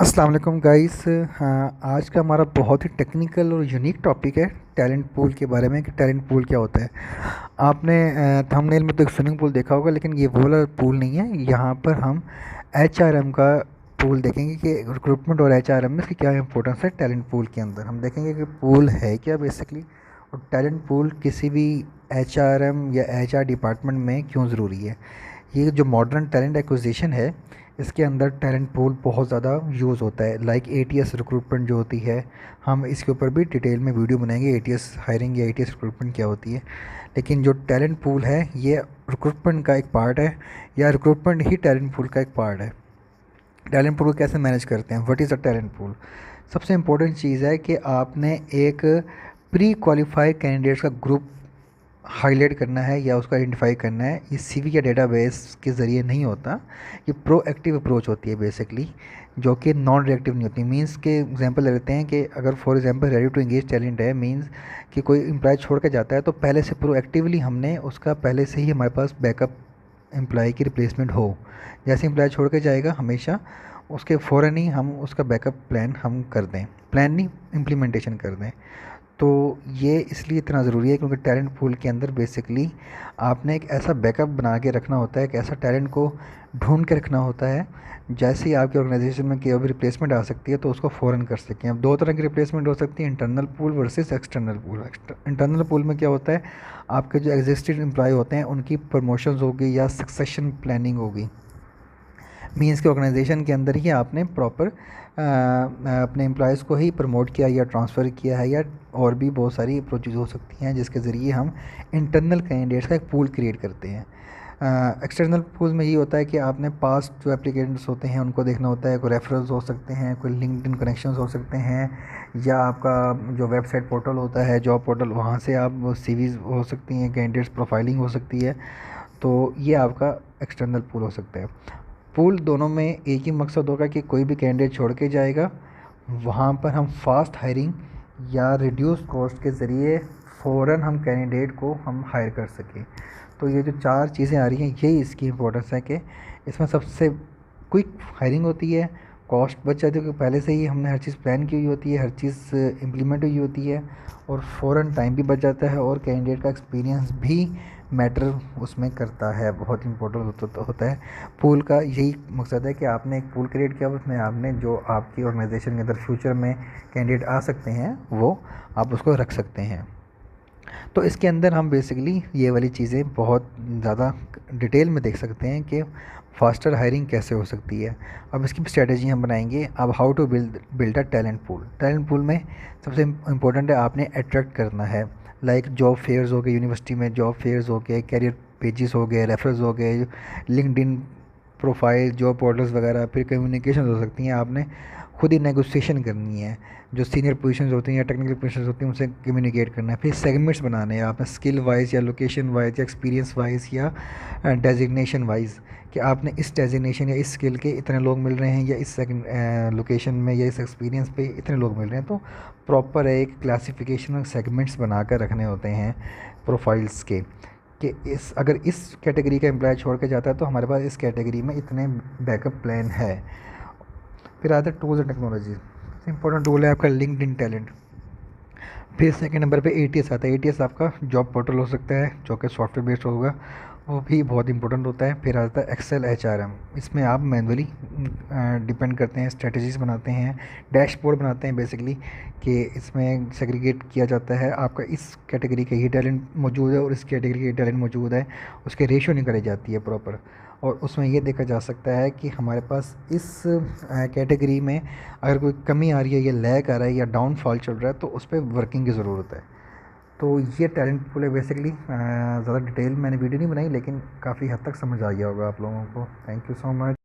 अस्सलाम वालेकुम गाइस। हाँ, आज का हमारा बहुत ही टेक्निकल और यूनिक टॉपिक है टैलेंट पूल के बारे में कि टैलेंट पूल क्या होता है। आपने थंबनेल में तो एक स्विमिंग पूल देखा होगा, लेकिन ये वो वाला पूल नहीं है। यहाँ पर हम एचआरएम का पूल देखेंगे कि रिक्रूटमेंट और एचआरएम में इसकी क्या इंपॉर्टेंस है। टैलेंट पूल के अंदर हम देखेंगे कि पूल है क्या बेसिकली, और टैलेंट पूल किसी भी एचआरएम या एचआर डिपार्टमेंट में क्यों ज़रूरी है। ये जो मॉडर्न टैलेंट एक्विजिशन है, इसके अंदर टैलेंट पूल बहुत ज़्यादा यूज़ होता है। लाइक एटीएस रिक्रूटमेंट जो होती है, हम इसके ऊपर भी डिटेल में वीडियो बनाएंगे एटीएस हायरिंग या एटीएस रिक्रूटमेंट क्या होती है। लेकिन जो टैलेंट पूल है ये रिक्रूटमेंट का एक पार्ट है, या रिक्रूटमेंट ही टैलेंट पूल का एक पार्ट है। टैलेंट पूल को कैसे मैनेज करते हैं, what is the talent pool. सबसे इम्पोर्टेंट चीज़ है कि आपने एक प्री क्वालिफाइड कैंडिडेट्स का ग्रुप हाईलाइट करना है या उसको आइडेंटिफाई करना है। ये सीवी या डेटाबेस के ज़रिए नहीं होता, ये प्रोएक्टिव अप्रोच होती है बेसिकली, जो कि नॉन रिएक्टिव नहीं होती। मींस के एग्जांपल ले लेते हैं कि अगर for example ready to engage talent है, मींस कि कोई एम्प्लॉय छोड़ के जाता है तो पहले से प्रोएक्टिवली हमने उसका पहले से ही हमारे पास बैकअप एम्प्लॉय की रिप्लेसमेंट हो। जैसे एम्प्लॉय छोड़ के जाएगा हमेशा उसके फ़ौरन ही हम उसका बैकअप प्लान हम कर दें, प्लान नहीं इम्प्लीमेंटेशन कर दें। तो ये इसलिए इतना ज़रूरी है क्योंकि टैलेंट पूल के अंदर बेसिकली आपने एक ऐसा बैकअप बना के रखना होता है, एक ऐसा टैलेंट को ढूंढ के रखना होता है। जैसे ही आपकी ऑर्गेनाइजेशन में कोई भी रिप्लेसमेंट आ सकती है तो उसको फ़ौरन कर सकें। अब दो तरह की रिप्लेसमेंट हो सकती है, internal pool versus external pool. Internal pool में क्या होता है, आपके जो एग्जिस्टिंग एम्प्लॉय होते हैं उनकी प्रमोशंस होगी या सक्सेशन प्लानिंग होगी। मीन्स के ऑर्गेनाइजेशन के अंदर ही आपने प्रॉपर अपने एम्प्लॉयज़ को ही प्रमोट किया या ट्रांसफ़र किया है, या और भी बहुत सारी अप्रोचेज़ हो सकती हैं जिसके ज़रिए हम इंटरनल कैंडिडेट्स का एक पूल क्रिएट करते हैं। एक्सटर्नल पूल में ये होता है कि आपने पास्ट जो एप्लीकेंट्स होते हैं उनको देखना होता है, कोई रेफरेंस हो सकते हैं, कोई लिंक्डइन कनेक्शंस हो सकते हैं, या आपका जो वेबसाइट पोर्टल होता है जॉब पोर्टल, वहाँ से आप सीवीज़ हो सकती हैं, कैंडिडेट्स प्रोफाइलिंग हो सकती है। तो ये आपका एक्सटर्नल पूल हो सकता है। पूल दोनों में एक ही मकसद होगा कि कोई भी कैंडिडेट छोड़ के जाएगा, वहाँ पर हम फास्ट हायरिंग या रिड्यूस कॉस्ट के ज़रिए फ़ौरन हम कैंडिडेट को हम हायर कर सकें। तो ये जो चार चीज़ें आ रही हैं यही इसकी इम्पोर्टेंस है कि इसमें सबसे क्विक हायरिंग होती है, कॉस्ट बच जाती है क्योंकि पहले से ही हमने हर चीज़ प्लान की हुई होती है, हर चीज़ इम्प्लीमेंट हुई होती है, और फ़ौरन टाइम भी बच जाता है, और कैंडिडेट का एक्सपीरियंस भी मैटर उसमें करता है, बहुत इंपॉर्टेंट होता है। पूल का यही मकसद है कि आपने एक पूल क्रिएट किया, उसमें आपने जो आपकी ऑर्गेनाइजेशन के अंदर फ्यूचर में कैंडिडेट आ सकते हैं वो आप उसको रख सकते हैं। तो इसके अंदर हम बेसिकली ये वाली चीज़ें बहुत ज़्यादा डिटेल में देख सकते हैं कि फास्टर हायरिंग कैसे हो सकती है। अब इसकी स्ट्रेटजी हम बनाएंगे। अब how to build a talent pool. Talent pool में सबसे इम्पोर्टेंट है आपने अट्रैक्ट करना है। लाइक जॉब फेयर्स हो गए, यूनिवर्सिटी में जॉब फेयर्स हो गए, कैरियर पेजेस हो गए, रेफरेंस हो गए, लिंक्डइन प्रोफाइल, जॉब पोर्टल्स वगैरह, फिर कम्युनिकेशन हो सकती हैं। आपने खुद ही नेगोशिएशन करनी है, जो सीनियर पोजीशंस होती हैं या टेक्निकल पोजीशंस होती हैं उनसे कम्युनिकेट करना है। फिर सेगमेंट्स बनाने हैं आपने, स्किल वाइज या लोकेशन वाइज या एक्सपीरियंस वाइज या डेजिग्नेशन वाइज, कि आपने इस डेजिग्नेशन या इस स्किल के इतने लोग मिल रहे हैं, या इस लोकेशन में या इस एक्सपीरियंस पे इतने लोग मिल रहे हैं। तो प्रॉपर एक क्लासिफिकेशन और सेगमेंट्स बना कर रखने होते हैं प्रोफाइल्स के, कि इस अगर इस कैटेगरी का एम्प्लॉय छोड़ के जाता है तो हमारे पास इस कैटेगरी में इतने बैकअप प्लान है। फिर आता है tools and technology. Important tool है आपका लिंक्डइन टैलेंट। फिर सेकंड नंबर पे एटीएस आता है। एटीएस आपका जॉब पोर्टल हो सकता है जो कि सॉफ्टवेयर बेस्ड होगा, वो भी बहुत इंपॉर्टेंट होता है। फिर आता है एक्सेल एचआरएम। इसमें आप मैनुअली डिपेंड करते हैं, स्ट्रेटजीज बनाते हैं, डैशबोर्ड बनाते हैं बेसिकली, कि इसमें सेग्रीगेट किया जाता है आपका इस कैटेगरी का ये टैलेंट मौजूद है और इस कैटेगरी का ये टैलेंट मौजूद है, उसके रेशियो निकाली जाती है प्रॉपर। और उसमें ये देखा जा सकता है कि हमारे पास इस कैटेगरी में अगर कोई कमी आ रही है या लैग आ रहा है या डाउनफॉल चल रहा है तो उस पर वर्किंग की ज़रूरत है। तो ये टैलेंट पूल है बेसिकली। ज़्यादा डिटेल मैंने वीडियो नहीं बनाई, लेकिन काफ़ी हद तक समझ आ गया होगा आप लोगों को। Thank you so much.